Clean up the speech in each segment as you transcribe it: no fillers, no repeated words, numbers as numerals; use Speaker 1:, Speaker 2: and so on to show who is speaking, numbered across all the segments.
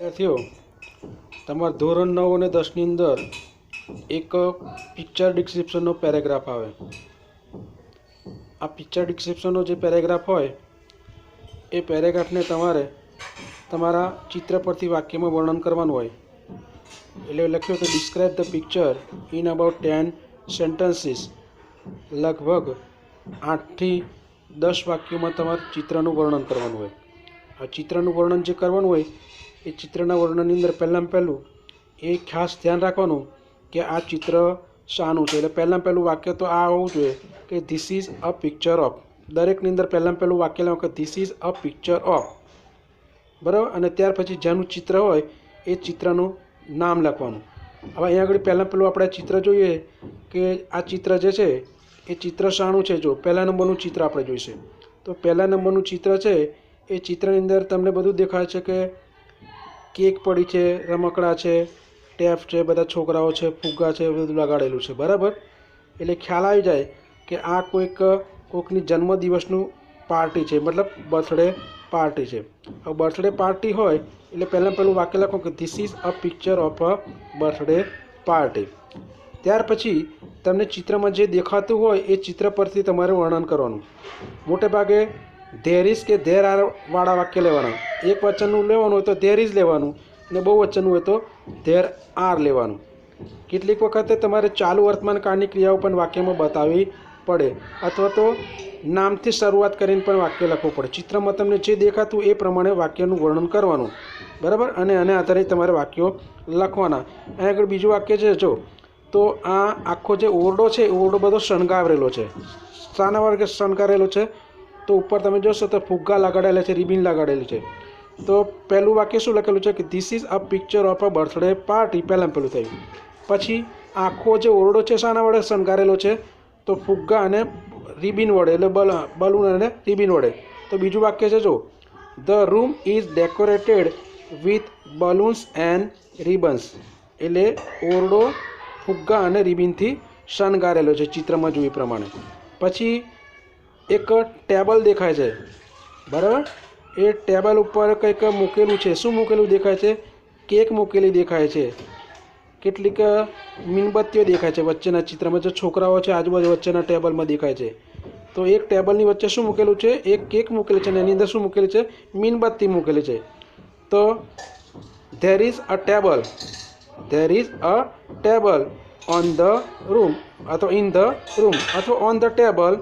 Speaker 1: विद्यार्थीओ तमार धोरण 9 અને 10 ની અંદર એક પિક્ચર ડિસ્ક્રિપ્શનનો પેરેગ્રાફ આવે। આ પિક્ચર ડિસ્ક્રિપ્શનનો જે પેરેગ્રાફ હોય એ પેરેગ્રાફને તમારે તમારા ચિત્ર પરથી વાક્યમાં વર્ણન કરવાનું હોય। એટલે લખ્યું કે describe the picture in about 10 sentences. લગભગ 8 થી 10 વાક્યોમાં તમારે ચિત્રનું વર્ણન કરવાનું હોય। આ ચિત્રનું વર્ણન જે કરવાનું હોય એ ચિત્રના વર્ણનની અંદર પહેલાં પહેલું એ ખાસ ધ્યાન રાખવાનું કે આ ચિત્ર શાનું છે। એટલે પહેલાં પહેલું વાક્ય તો આ હોવું જોઈએ કે this is a picture of. દરેકની અંદર પહેલાં પહેલું વાક્ય લેવાનું કે this is a picture of, બરાબર। અને ત્યાર પછી જેનું ચિત્ર હોય એ ચિત્રનું નામ લખવાનું। હવે અહીંયા આગળ પહેલાં પહેલું આપણે ચિત્ર જોઈએ કે આ ચિત્ર જે છે એ ચિત્ર શાનું છે। જો પહેલા નંબરનું ચિત્ર આપણે જોઈશે તો પહેલા નંબરનું ચિત્ર છે એ ચિત્રની અંદર તમને બધું દેખાય છે કે કેક પડી છે, રમકડા છે, ટેપ છે, બધા છોકરાઓ છે, ફુગ્ગા છે, બધું લગાડેલું છે, બરાબર। એટલે ખ્યાલ આવી જાય કે આ કોઈકની જન્મદિવસનું પાર્ટી છે, મતલબ બર્થડે પાર્ટી છે। હવે બર્થડે પાર્ટી હોય એટલે પહેલું વાક્ય લખો કે this is a picture of a birthday party. ત્યાર પછી તમને ચિત્રમાં જે દેખાતું હોય એ ચિત્ર પરથી તમારે વર્ણન કરવાનું। મોટે ભાગે ધેર ઇઝ કે ધેર આર વાળા વાક્ય લેવાના। એક વચનનું લેવાનું હોય તો ધેર ઇઝ લેવાનું અને બહુ વચનનું હોય તો ધેર આર લેવાનું। કેટલીક વખતે તમારે ચાલુ વર્તમાન કાળની ક્રિયાઓ પણ વાક્યમાં બતાવવી પડે અથવા તો નામથી શરૂઆત કરીને પણ વાક્ય લખવું પડે। ચિત્રમાં તમને જે દેખાતું એ પ્રમાણે વાક્યનું વર્ણન કરવાનું, બરાબર। અને આધારે તમારે વાક્યો લખવાના। અહીં આગળ બીજું વાક્ય છે જો, તો આ આખો જે ઓરડો છે ઓરડો બધો શણગારેલો છે। શાના વર્ગે શણગારેલો છે તો ઉપર તમે જોશો તો ફુગ્ગા લગાડેલા છે, રિબિન લગાડેલી છે। તો પહેલું વાક્ય શું લખેલું છે કે this is a picture of a birthday party, પહેલાં પેલું થયું। પછી આખો જે ઓરડો છે શાના વડે શણગારેલો છે તો ફુગ્ગા અને રિબિન વડે, એટલે બલૂન અને રિબિન વડે। તો બીજું વાક્ય છે જો, the room is decorated with balloons and ribbons, એટલે ઓરડો ફુગ્ગા અને રિબિનથી શણગારેલો છે ચિત્રમાં જોઈ પ્રમાણે। પછી એક ટેબલ દેખાય છે, બરાબર। એ ટેબલ ઉપર કંઈક મૂકેલું છે। શું મૂકેલું દેખાય છે? કેક મૂકેલી દેખાય છે, કેટલીક મીણબત્તીઓ દેખાય છે વચ્ચેના ચિત્રમાં। જે છોકરાઓ છે આજુબાજુ વચ્ચેના ટેબલમાં દેખાય છે। તો એક ટેબલની વચ્ચે શું મૂકેલું છે? એક કેક મૂકેલી છે અને એની અંદર શું મૂકેલી છે? મીણબત્તી મૂકેલી છે। તો there is a table, there is a table on the room અથવા ઇન ધ રૂમ અથવા on the table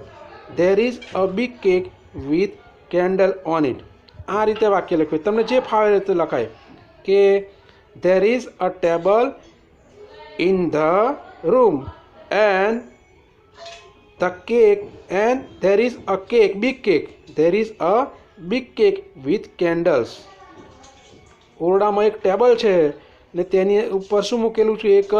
Speaker 1: there is a big cake with candle on it. આ રીતે વાક્ય લખ્યું, તમને જે ફાવે રીતે લખાય કે there is a table in the room and the cake and there is a cake, big cake, there is a big cake with candles. ઓરડામાં એક ટેબલ છે ને તેની ઉપર શું મૂકેલું છે? એક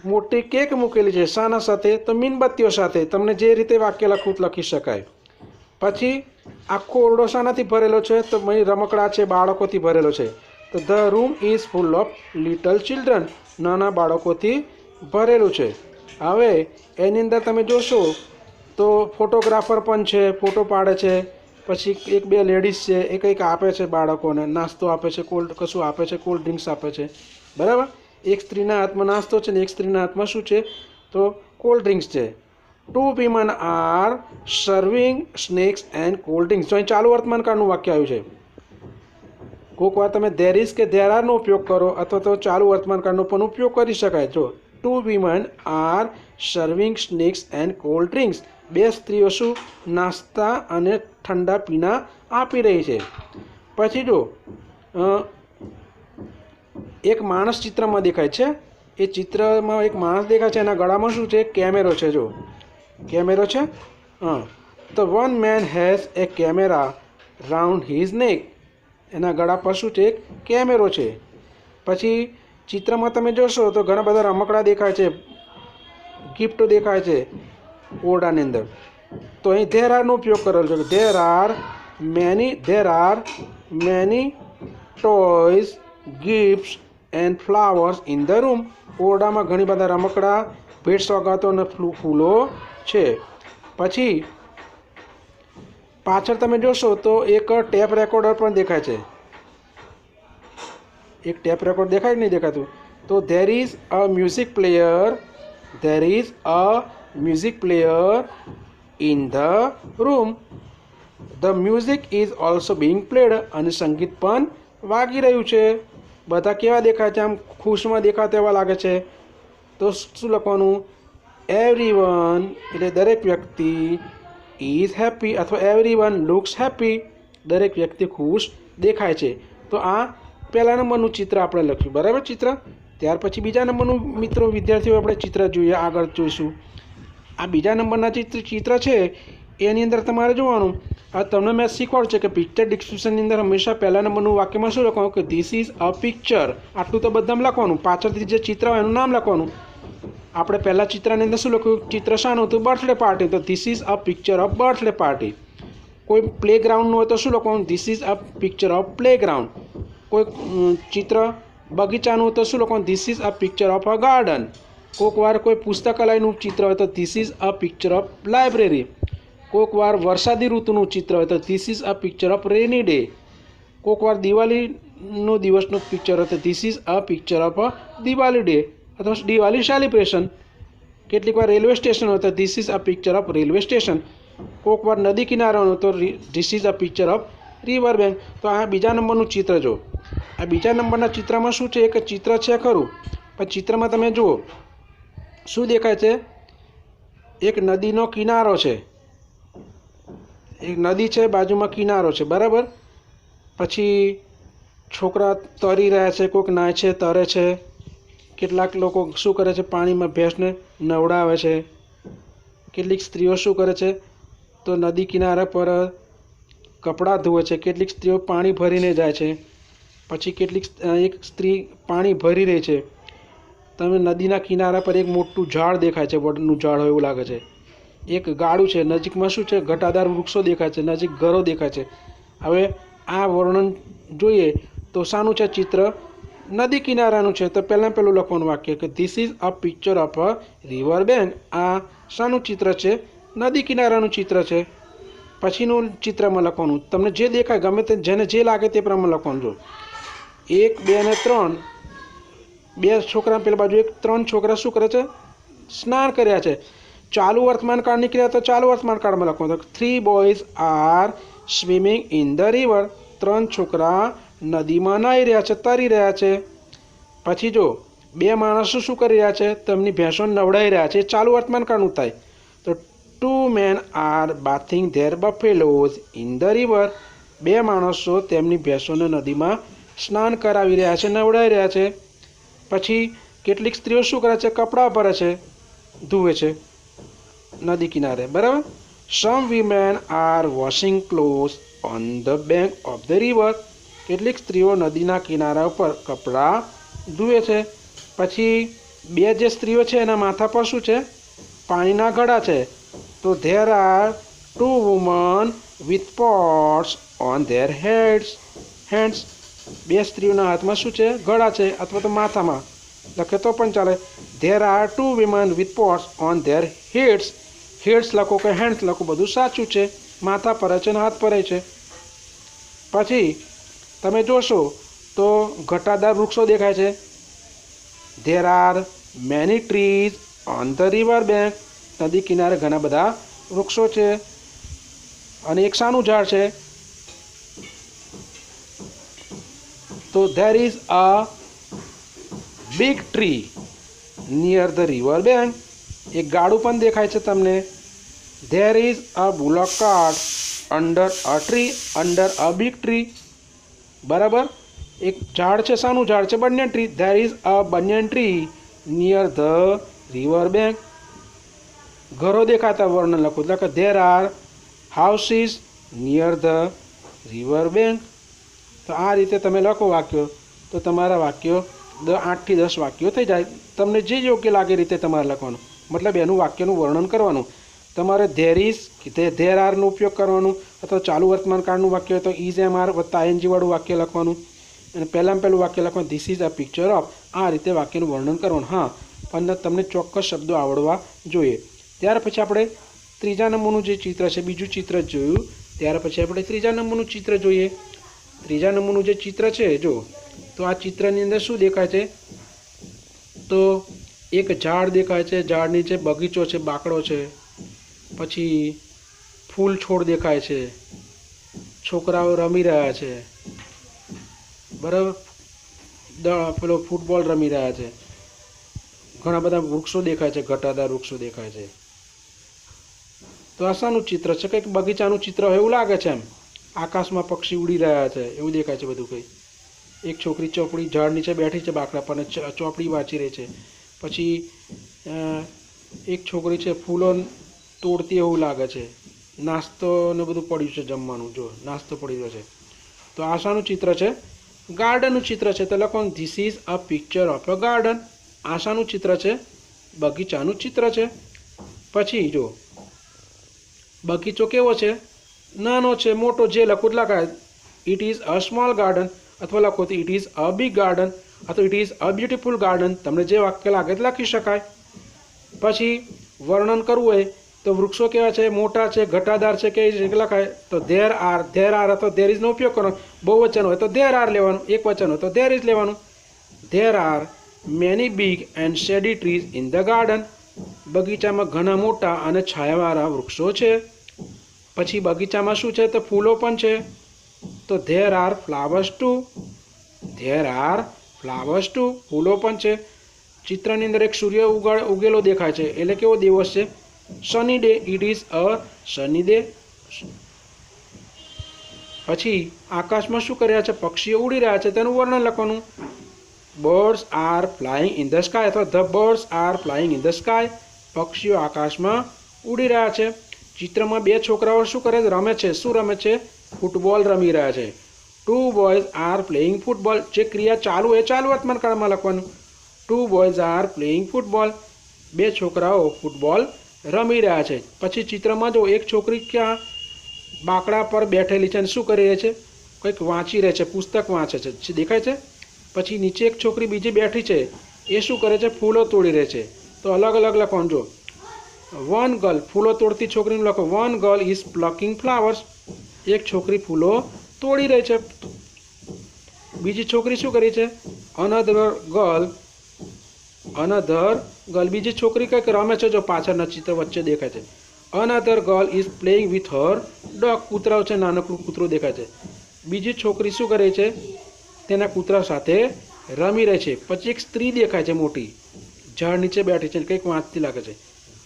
Speaker 1: મોટી કેક મૂકેલી છે। શાના સાથે? તો મીણબત્તીઓ સાથે। તમને જે રીતે વાક્ય લખવું લખી શકાય। પછી આખો ઓરડો શાનાથી ભરેલો છે? તો રમકડા છે, બાળકોથી ભરેલો છે। તો the room is full of little children, નાના બાળકોથી ભરેલું છે। હવે એની અંદર તમે જોશો તો ફોટોગ્રાફર પણ છે, ફોટો પાડે છે। પછી એક બે લેડીઝ છે એ કંઈક આપે છે બાળકોને, નાસ્તો આપે છે, કશું આપે છે, કોલ્ડ ડ્રિંક્સ આપે છે, બરાબર। એક સ્ત્રીના હાથમાં નાસ્તો છે ને એક સ્ત્રીના હાથમાં શું છે? તો કોલ્ડ ડ્રિંક્સ છે। Two women are serving snacks and cold drinks. જો અહીં ચાલુ વર્તમાન કાળનું વાક્ય આવ્યું છે। કોઈક વાર તમે ધેર ઇઝ કે ધેર આરનો ઉપયોગ કરો અથવા તો ચાલુ વર્તમાન કાળનો પણ ઉપયોગ કરી શકાય। જો two women are serving snacks and cold drinks, બે સ્ત્રીઓ શું? નાસ્તા અને ઠંડા પીણા આપી રહી છે। પછી જો એક માણસ ચિત્રમાં દેખાય છે। એ ચિત્રમાં એક માણસ દેખાય છે, એના ગળામાં શું છે? કેમેરો છે। જો કેમેરો છે, હા। તો one man has a camera round his નેક, એના ગળા પર શું છે? એક કેમેરો છે। પછી ચિત્રમાં તમે જોશો તો ઘણા બધા રમકડા દેખાય છે, ગિફ્ટ દેખાય છે ઓરડાની અંદર। તો અહીં ધેર આરનો ઉપયોગ કરેલો છે। There are many toys, gifts and flowers in the room, ઓરડામાં ઘણી બધા રમકડા, ભેટ સોગાતો અને ફૂલો છે। પછી પાછળ તમે જોશો તો એક ટેપ રેકોર્ડર પણ દેખાય છે। एक टेप रेकॉर्ड देखाय नहीं देखातुं? तो there is a music player, there is a music player in the room, the music is also being played, અને સંગીત પણ વાગી રહ્યું છે. બધા કેવા દેખાય છે? આમ ખુશમાં દેખાતા એવા લાગે છે. તો શું લખવાનું? એવરીવન એટલે દરેક વ્યક્તિ, ઇઝ હેપી અથવા એવરીવન લુક્સ હેપી, દરેક વ્યક્તિ ખુશ દેખાય છે. તો આ પહેલા નંબરનું ચિત્ર આપણે લખ્યું, બરાબર ચિત્ર. ત્યાર પછી બીજા નંબરનું મિત્રો વિદ્યાર્થીઓ આપણે ચિત્ર જોઈએ, આગળ જોઈશું. આ બીજા નંબરના ચિત્ર છે એની અંદર તમારે જોવાનું, આ તમને મેં શીખવાડું છે કે પિક્ચર ડિસ્ક્રિપ્શનની અંદર હંમેશા પહેલા નંબરનું વાક્યમાં શું લખવાનું કે ધીસ ઇઝ અ પિક્ચર, આટલું તો બધામાં લખવાનું. પાછળથી જે ચિત્ર હોય એનું નામ લખવાનું. આપણે પહેલાં ચિત્રની અંદર શું લખ્યું? ચિત્ર શાનું હતું? Birthday party. તો this is a picture of birthday party. કોઈ પ્લે ગ્રાઉન્ડનું હોય તો શું લખવાનું? This is a picture of play ground. કોઈ ચિત્ર બગીચાનું હોય તો શું લખવાનું? This is a picture of a garden. કોઈક વાર કોઈ પુસ્તકાલયનું ચિત્ર હોય તો this is a picture of library. કોઈક વાર વરસાદી ઋતુનું ચિત્ર હોય તો this is a picture of rainy day. કોઈક વાર દિવાળીનો દિવસનું પિક્ચર હોય તો this is a picture of a Diwali day અથવા દિવાળી સેલિબ્રેશન. કેટલીક વાર રેલવે સ્ટેશન હોય તો this is a picture of railway station. કોઈક વાર નદી કિનારાનું તો this is a picture of river bank. તો આ બીજા નંબરનું ચિત્ર જો. આ બીજા નંબરના ચિત્રમાં શું છે? એક ચિત્ર છે ખરું, પણ ચિત્રમાં તમે જુઓ શું દેખાય છે? એક નદીનો કિનારો છે, એક નદી છે, બાજુમાં કિનારો છે, બરાબર. પછી છોકરા તરી રહ્યા છે, કોઈક નાય છે, તરે છે. કેટલાક લોકો શું કરે છે? પાણીમાં ભેંસને નવડાવે છે. કેટલીક સ્ત્રીઓ શું કરે છે? તો નદી કિનારા પર કપડાં ધોવે છે. કેટલીક સ્ત્રીઓ પાણી ભરીને જાય છે. પછી કેટલીક એક સ્ત્રી પાણી ભરી રહી છે. તમે નદીના કિનારા પર એક મોટું ઝાડ દેખાય છે, વડનું ઝાડ હોય એવું લાગે છે. એક ગાડું છે, નજીકમાં શું છે? ઘટાદાર વૃક્ષો દેખાય છે, નજીક ઘરો દેખાય છે. હવે આ વર્ણન જોઈએ તો શાનું છે ચિત્ર? નદી કિનારાનું છે. તો પહેલાં પહેલું લખવાનું વાક્ય કે this is a picture of a river bank. આ શાનું ચિત્ર છે? નદી કિનારાનું ચિત્ર છે. પછીનું ચિત્રમાં લખવાનું તમને જે દેખાય, ગમે તે જેને જે લાગે તે પ્રમાણે લખવાનું. જો 1, 2 અને 3, બે છોકરા પેલા બાજુ 3 છોકરા શું કરે છે? સ્નાન કર્યા છે. ચાલુ વર્તમાન કાળ નીકળ્યા તો ચાલુ વર્તમાન કાળમાં લખવાનું. 3 boys are swimming in the river. 3 છોકરા નદીમાં નાહી રહ્યા છે, તરી રહ્યા છે. પછી જો 2 માણસો શું કરી રહ્યા છે? તેમની ભેંસો નવડાવી રહ્યા છે. ચાલુ વર્તમાન કાળનું થાય. તો 2 men are bathing their buffaloes in the river. 2 માણસો તેમની ભેંસોને નદીમાં સ્નાન કરાવી રહ્યા છે, નવડાવી રહ્યા છે. પછી કેટલીક સ્ત્રીઓ શું કરે છે? કપડાં ભરે છે, ધુએ છે નદી કિનારે, બરાબર. Some women are washing clothes on the bank of the river. કેટલીક સ્ત્રીઓ નદીના કિનારા ઉપર કપડાં ધુએ છે. પછી 2 જે સ્ત્રીઓ છે એના માથા પર શું છે? પાણીના ઘડા છે. તો there R 2 woman with pots on there hands. 2 સ્ત્રીઓના હાથમાં શું છે? ઘડા છે, અથવા તો માથામાં લખે તો પણ ચાલે. There are 2 વિમન with pots on there heads. Heads લખો કે હેન્ડ્સ લખો, બધું સાચું છે. માથા પર છે અને હાથ પર છે. પછી તમે જોશો તો ઘટાદાર વૃક્ષો દેખાય છે. There are many trees on the river bank. નદી કિનારે ઘણા બધા વૃક્ષો છે. અને એક શાનું ઝાડ છે? તો there is a big tree near the river bank. એક ગાડું પણ દેખાય છે તમને. There is a બુલોક cart under a tree, under a big tree, બરાબર. એક ઝાડ છે, શાનું ઝાડ છે? Banyan tree. There is a banyan tree near the river bank. ઘરો દેખાતા વર્ણન લખો, એટલે કે there are houses near the river bank. તો આ રીતે તમે લખો વાક્યો, તો તમારા વાક્યો 8 થી 10 વાક્યો થઈ જાય. તમને જે યોગ્ય લાગે રીતે તમારે લખવાનું, મતલબ એનું વાક્યનું વર્ણન કરવાનું. તમારે ધેર ઇઝ ધેર આરનો ઉપયોગ કરવાનું, અથવા ચાલુ વર્તમાન કાળનું વાક્ય હોય તો ઇઝ એમ આર વત્તા આઈએનજી વાળું વાક્ય લખવાનું. અને પહેલાં વાક્ય લખવાનું this is a picture of. આ રીતે વાક્યનું વર્ણન કરવાનું. હા, પણ તમને ચોક્કસ શબ્દો આવડવા જોઈએ. ત્યાર પછી આપણે ત્રીજા નંબરનું જે ચિત્ર છે, બીજું ચિત્ર જોયું. ત્યાર પછી આપણે ત્રીજા નંબરનું ચિત્ર જોઈએ. ત્રીજા નંબરનું જે ચિત્ર છે જો, તો આ ચિત્રની અંદર શું દેખાય છે? તો એક ઝાડ દેખાય છે, ઝાડ નીચે બગીચો છે, બાકડો છે, પછી ફૂલ છોડ દેખાય છે, છોકરાઓ રમી રહ્યા છે, બરાબર, પેલો ફૂટબોલ રમી રહ્યા છે, ઘણા બધા વૃક્ષો દેખાય છે, ઘટાદાર વૃક્ષો દેખાય છે. તો આ શાનું ચિત્ર છે? કંઈક બગીચાનું ચિત્ર હોય એવું લાગે છે. એમ આકાશમાં પક્ષી ઉડી રહ્યા છે એવું દેખાય છે બધું. કંઈ એક છોકરી ચોપડી ઝાડ નીચે બેઠી છે બાકડા પર, ચોપડી વાંચી રહી છે. પછી એક છોકરી છે ફૂલો તોડતી એવું લાગે છે. નાસ્તો ને બધું પડ્યું છે, જમવાનું, જો નાસ્તો પડી રહ્યો છે. તો આ શાનું ચિત્ર છે? ગાર્ડનનું ચિત્ર છે. તો લખવાનું this is a picture of a garden. આ શાનું ચિત્ર છે? બગીચાનું ચિત્ર છે. પછી જો બગીચો કેવો છે? નાનો છે, મોટો, જે લખું લખાય. It is a small garden, અથવા લખો તો it is a big garden, અથવા it is a beautiful garden. તમને જે વાક્ય લાગે તે લખી શકાય. પછી વર્ણન કરવું હોય તો વૃક્ષો કેવા છે? મોટા છે, ઘટાદાર છે, કે લખાય તો ધેર આર અથવા ધેર ઇઝનો ઉપયોગ કરવાનો. બહુવચન હોય તો ધેર આર લેવાનું, એક વચન હોય તો ધેર ઇઝ લેવાનું. There are many big and shady trees in the garden. બગીચામાં ઘણા મોટા અને છાયાવાળા વૃક્ષો છે. પછી બગીચામાં શું છે? તો ફૂલો પણ છે. તો there are flowers too. There are flowers too, ફૂલો પણ છે. ચિત્રની અંદર એક સૂર્ય ઉગેલો દેખાય છે. એટલે કેવો દિવસ છે? Sunny day. It is a Sunny day. પછી આકાશમાં શું કરી રહ્યા છે? પક્ષીઓ ઉડી રહ્યા છે, તેનું વર્ણન લખવાનું. Birds are flying in the sky, અથવા the birds are flying in the sky. પક્ષીઓ આકાશમાં ઉડી રહ્યા છે. ચિત્રમાં બે છોકરાઓ શું કરે છે? રમે છે. શું રમે છે? ફૂટબોલ રમી રહ્યા છે. Two boys are playing football. જે ક્રિયા ચાલુ એ ચાલુ વર્તમાન કાળમાં લખવાનું. Two boys are playing football. બે છોકરાઓ ફૂટબોલ રમી રહ્યા છે. પછી ચિત્રમાં જો એક છોકરી ક્યાં બાકડા પર બેઠેલી છે અને શું કરી રહી છે? કંઈક વાંચી રહે છે, પુસ્તક વાંચે છે, દેખાય છે. પછી નીચે એક છોકરી બીજી બેઠી છે, એ શું કરે છે? ફૂલો તોડી રહે છે. તો અલગ અલગ લખવાનું. જો વન ગર્લ, ફૂલો તોડતી છોકરીનું લખો. One girl is plucking flowers. એક છોકરી ફૂલો તોડી રહી છે. બીજી છોકરી શું કરી છે? અનધર ગર્લ બીજી છોકરી કંઈક રમે છે. જો પાછળના ચિત્ર વચ્ચે દેખાય છે. Another girl is playing with her dog. કૂતરાઓ છે, નાનકડું કૂતરું દેખાય છે. બીજી છોકરી શું કરે છે? તેના કૂતરા સાથે રમી રહી છે. પછી એક સ્ત્રી દેખાય છે મોટી, ઝાડ નીચે બેઠી છે, કંઈક વાંચતી લાગે છે.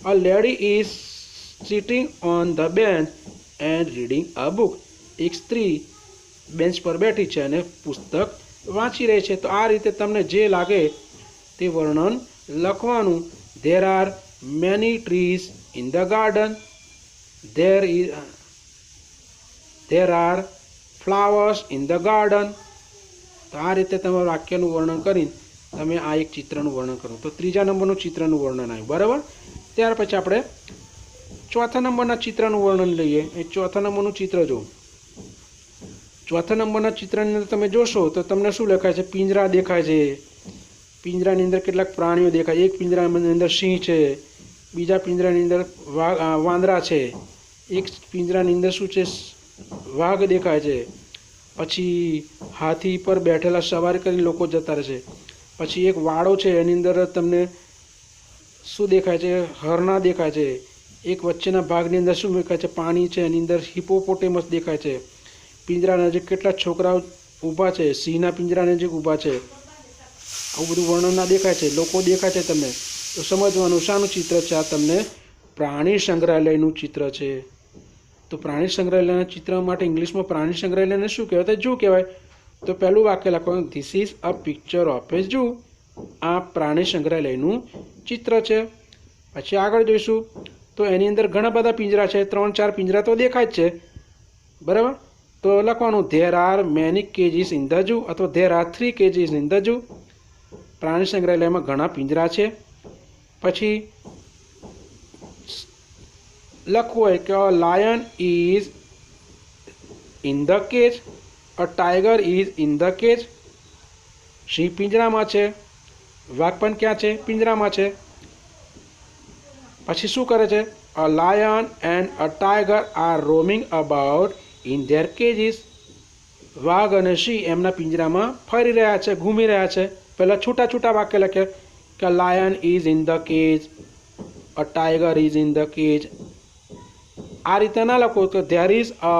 Speaker 1: A lady is sitting on the bench and reading a book. એક સ્ત્રી બેન્ચ પર બેઠી છે અને પુસ્તક વાંચી રહી છે. તો આ રીતે તમને જે લાગે તે વર્ણન લખવાનું. There are many trees in the garden. There are flowers in the garden. તો આ રીતે તમે વાક્યનું વર્ણન કરીને તમે આ એક ચિત્રનું વર્ણન કરો. તો ત્રીજા નંબરનું ચિત્રનું વર્ણન આવ્યું, બરાબર. ત્યાર પછી આપણે ચોથા નંબરના ચિત્રનું વર્ણન લઈએ. એ ચોથા નંબરનું ચિત્ર જો. ચોથા નંબરના ચિત્રની અંદર તમે જોશો તો તમને શું લખાય છે? પિંજરા દેખાય છે. પિંજરાની અંદર કેટલાક પ્રાણીઓ દેખાય. એક પિંજરાની અંદર સિંહ છે, બીજા પિંજરાની અંદર વાંદરા છે, એક પિંજરાની અંદર શું છે? વાઘ દેખાય છે. પછી હાથી પર બેઠેલા સવારી કરીને લોકો જતા રહે છે. પછી એક વાડો છે, એની અંદર તમને શું દેખાય છે? હરણા દેખાય છે. એક વચ્ચેના ભાગની અંદર શું દેખાય છે? પાણી છે, એની અંદર હિપોપોટેમસ દેખાય છે. પિંજરા નજીક કેટલા છોકરાઓ ઊભા છે, સિંહના પિંજરા નજીક ઊભા છે. આવું બધું વર્ણન દેખાય છે, લોકો દેખાય છે. તમને તો સમજવાનું શાનું ચિત્ર છે? આ તમને પ્રાણી સંગ્રહાલયનું ચિત્ર છે. તો પ્રાણી સંગ્રહાલયના ચિત્ર માટે ઇંગ્લિશમાં પ્રાણી સંગ્રહાલયને શું કહેવાય? તો ઝૂ કહેવાય. તો પહેલું વાક્ય લખવાનું this is a picture of A zoo. આ પ્રાણી સંગ્રહાલયનું ચિત્ર છે. પછી આગળ જોઈશું તો એની અંદર ઘણા બધા પિંજરા છે, 3-4 પિંજરા તો દેખાય જ છે, બરાબર. તો લખવાનું there are many cages in the zoo, અથવા there are 3 cages in the zoo. પ્રાણી સંગ્રહાલયમાં ઘણા પિંજરા છે. પછી લખવું હોય કે a lion is in the cage, a tiger is in the cage. સિંહ પિંજરામાં છે, વાઘ પણ ક્યાં છે? પિંજરામાં છે. પછી શું કરે છે? A lion and a tiger are roaming about in their cages. વાઘ અને સિંહ એમના પિંજરામાં ફરી રહ્યા છે, ઘૂમી રહ્યા છે. પહેલાં છૂટા છૂટા વાક્ય લખે કે lion is in the cage, a tiger is in the cage. આ રીતે ના લખો કે there is a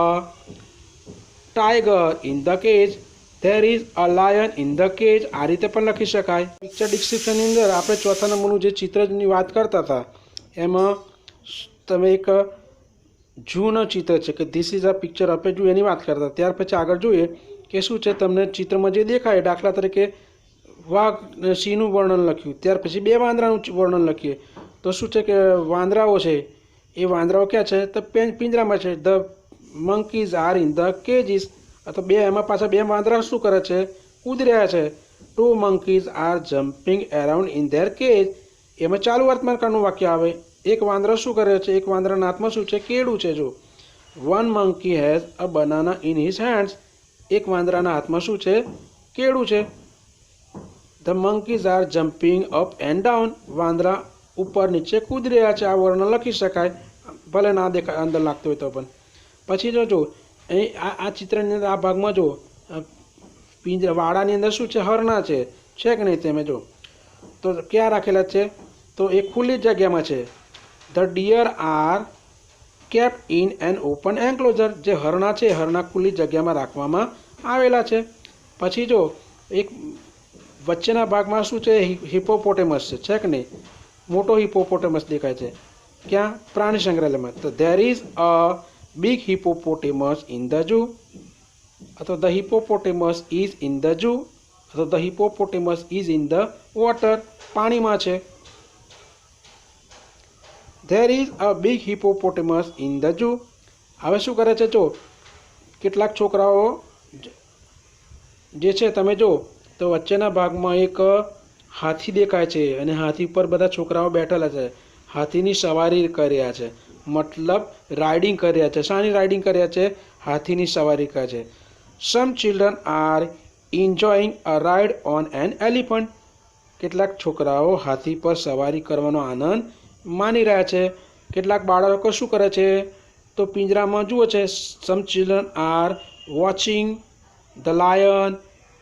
Speaker 1: tiger in the cage, there is a lion in the cage. આ રીતે પણ લખી શકાય. પિક્ચર ડિસ્ક્રિપ્શનની અંદર આપણે ચોથા નંબરનું જે ચિત્રની વાત કરતા હતા એમાં તમે એક જૂનું ચિત્ર છે કે this is a picture of a zoo એની વાત કરતા. ત્યાર પછી આગળ જોઈએ કે શું છે તમને ચિત્રમાં જે દેખાય, દાખલા તરીકે વાઘ સિંહનું વર્ણન લખ્યું, ત્યાર પછી બે વાંદરાનું વર્ણન લખીએ તો શું છે કે વાંદરાઓ છે એ વાંદરાઓ ક્યાં છે તો પિંજરામાં છે. The monkeys are in the kgs. અથવા બે એમાં પાછા બે વાંદરા શું કરે છે, કૂદી રહ્યા છે. Two monkeys are jumping around in their cage. એમાં ચાલુ વર્તમાનકાળનું વાક્ય આવે. એક વાંદરો શું કરે છે, એક વાંદરાના હાથમાં શું છે, કેળું છે. જો one monkey has a banana in his hands. એક વાંદરાના હાથમાં શું છે, કેળું છે. The monkeys are jumping up and down. વાંદરા ઉપર નીચે કૂદી રહ્યા છે. આ વર્ણન લખી શકાય, ભલે ના દેખાય અંદર લાગતું હોય તો પણ. પછી જો અહીં આ ચિત્રની અંદર આ ભાગમાં જો વાડાની અંદર શું છે, હરણા છે કે નહીં તમે જો તો ક્યાં રાખેલા છે તો એ ખુલ્લી જગ્યામાં છે. The deer R kept in an open enclosure. જે હરણા છે હરણા ખુલ્લી જગ્યામાં રાખવામાં આવેલા છે. પછી જો એક વચ્ચેના ભાગમાં શું છે, હિપોપોટેમસ છે કે નહીં, મોટો હિપોપોટેમસ દેખાય છે. ક્યાં પ્રાણી સંગ્રહાલયમાં. તો there is a big hippopotamus in the zoo. અથવા the hippopotamus is in the zoo. અથવા the hippopotamus is in the water. પાણીમાં છે. There is a big hippopotamus in the zoo. હવે શું કરે છે જો કેટલાક છોકરાઓ જે છે તમે જો તો વચ્ચેના ભાગમાં એક હાથી દેખાય છે અને હાથી પર બધા છોકરાઓ બેઠેલા છે. હાથીની સવારી કરી રહ્યા છે, મતલબ રાઇડિંગ કરી રહ્યા છે. શાની રાઇડિંગ કરી રહ્યા છે, હાથીની સવારી કરે છે. Some children are enjoying a ride on an elephant. કેટલાક છોકરાઓ હાથી પર સવારી કરવાનો આનંદ માની રહ્યા છે. કેટલાક બાળકો શું કરે છે તો પિંજરામાં જુઓ છે. Some children are watching the lion,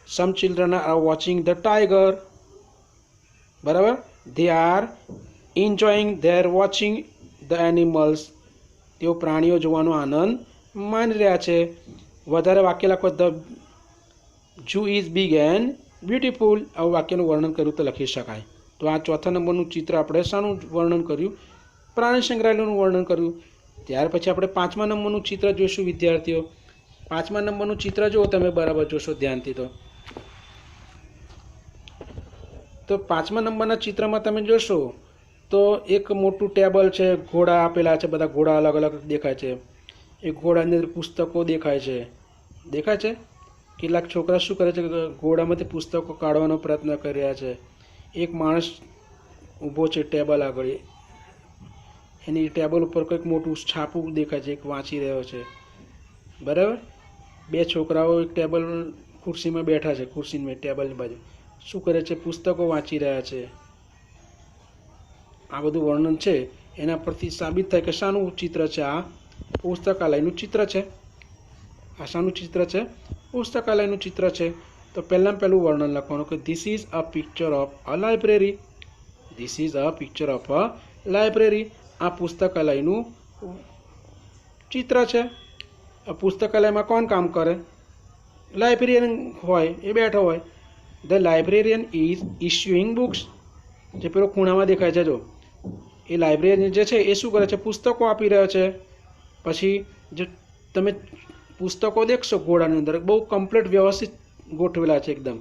Speaker 1: some children are watching the tiger. બરાબર, they are enjoying their watching the animals. તેઓ પ્રાણીઓ જોવાનો આનંદ માની રહ્યા છે. વધારે વાક્ય લખો. The zoo is big and beautiful. આવું વાક્યનું વર્ણન કર્યું તો લખી શકાય. તો આ ચોથા નંબરનું ચિત્ર આપણે શાનું વર્ણન કર્યું, પ્રાણી સંગ્રહાલયનું વર્ણન કર્યું. ત્યાર પછી આપણે પાંચમા નંબરનું ચિત્ર જોઈશું વિદ્યાર્થીઓ. પાંચમા નંબરનું ચિત્ર જુઓ તમે બરાબર જોશો ધ્યાનથી. તો પાંચમા નંબરના ચિત્રમાં તમે જોશો તો એક મોટું ટેબલ છે, ઘોડા આપેલા છે, બધા ઘોડા અલગ અલગ દેખાય છે. એ ઘોડાની અંદર પુસ્તકો દેખાય છે. કેટલાક છોકરા શું કરે છે, ઘોડામાંથી પુસ્તકો કાઢવાનો પ્રયત્ન કરી રહ્યા છે. એક માણસ ઊભો છે ટેબલ આગળ, એની ટેબલ ઉપર કંઈક મોટું છાપું દેખાય છે, એક વાંચી રહ્યો છે. બરાબર, બે છોકરાઓ એક ટેબલ ખુરશીમાં બેઠા છે, ખુરશીમાં ટેબલની બાજુ શું કરે છે, પુસ્તકો વાંચી રહ્યા છે. આ બધું વર્ણન છે એના પરથી સાબિત થાય કે શાનું ચિત્ર છે, આ પુસ્તકાલયનું ચિત્ર છે. આ શાનું ચિત્ર છે, પુસ્તકાલયનું ચિત્ર છે. તો પહેલાં પહેલું વર્ણન લખવાનું કે this is a picture of a library. This is a picture of a library. આ પુસ્તકાલયનું ચિત્ર છે. આ પુસ્તકાલયમાં કોણ કામ કરે, લાઇબ્રેરિયન હોય, એ બેઠો હોય. The librarian is issuing books. જે પેલો ખૂણામાં દેખાય છે જો એ લાઇબ્રેરિયન જે છે એ શું કરે છે, પુસ્તકો આપી રહ્યો છે. પછી જે તમે પુસ્તકો દેખશો ઘોડાની અંદર બહુ કમ્પ્લીટ વ્યવસ્થિત ગોઠવેલા છે એકદમ.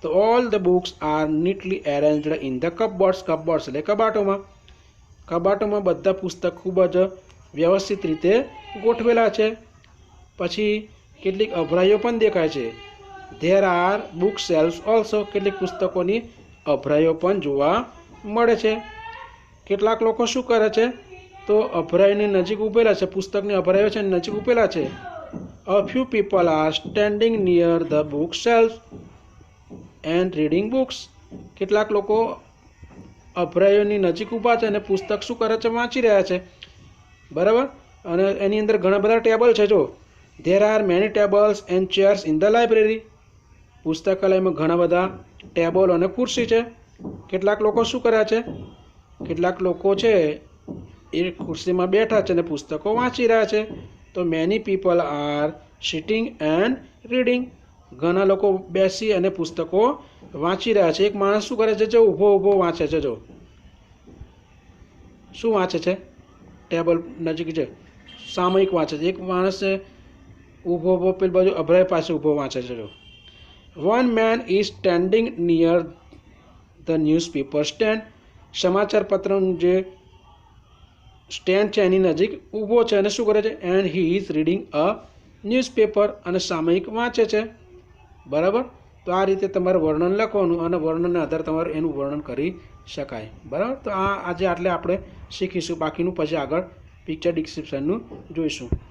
Speaker 1: તો all the books are neatly arranged in the cupboards. Cupboards એટલે કબાટોમાં. કબાટોમાં બધા પુસ્તક ખૂબ જ વ્યવસ્થિત રીતે ગોઠવેલા છે. પછી કેટલીક અભરાઈઓ પણ દેખાય છે. There are book shelves also. કેટલીક પુસ્તકોની અભરાઈઓ પણ જોવા મળે છે. કેટલાક લોકો શું કરે છે તો અભરાઈની નજીક ઊભેલા છે, પુસ્તકની અભરાઈઓ છે નજીક ઊભેલા છે. A few people are standing near the book shelf and reading books. કેટલાક લોકો અભરાઈઓની નજીક ઊભા છે અને પુસ્તક શું કરે છે, વાંચી રહ્યા છે. બરાબર, અને એની અંદર ઘણા બધા ટેબલ છે જો there are many tables and chairs in the library. પુસ્તકાલયમાં ઘણા બધા ટેબલ અને ખુરશી છે. કેટલાક લોકો શું કર્યા છે? કેટલાક લોકો છે એ ખુરશીમાં બેઠા છે અને પુસ્તકો વાંચી રહ્યા છે. તો many people are sitting and reading. ઘણા લોકો બેસી અને પુસ્તકો વાંચી રહ્યા છે. એક માણસ શું કરે છે? જો ઊભો ઊભો વાંચે છે. જો શું વાંચે છે? ટેબલ નજીક છે, સામયિક વાંચે છે. એક માણસ ઊભો ઊભો પેલી બાજુ અભરાય પાસે ઊભો વાંચે છે. જો one man is standing near the newspaper stand. સમાચાર પત્રનું જે સ્ટેન્ડ છે એની નજીક ઊભો છે અને શું કરે છે? And he is reading a newspaper. અને સામયિક વાંચે છે. બરાબર. તો આ રીતે તમારે વર્ણન લખવાનું અને વર્ણનના આધારે તમારે એનું વર્ણન કરી શકાય. બરાબર. તો આજે આટલે આપણે શીખીશું. બાકીનું પછી આગળ પિક્ચર ડિસ્ક્રિપ્શનનું જોઈશું.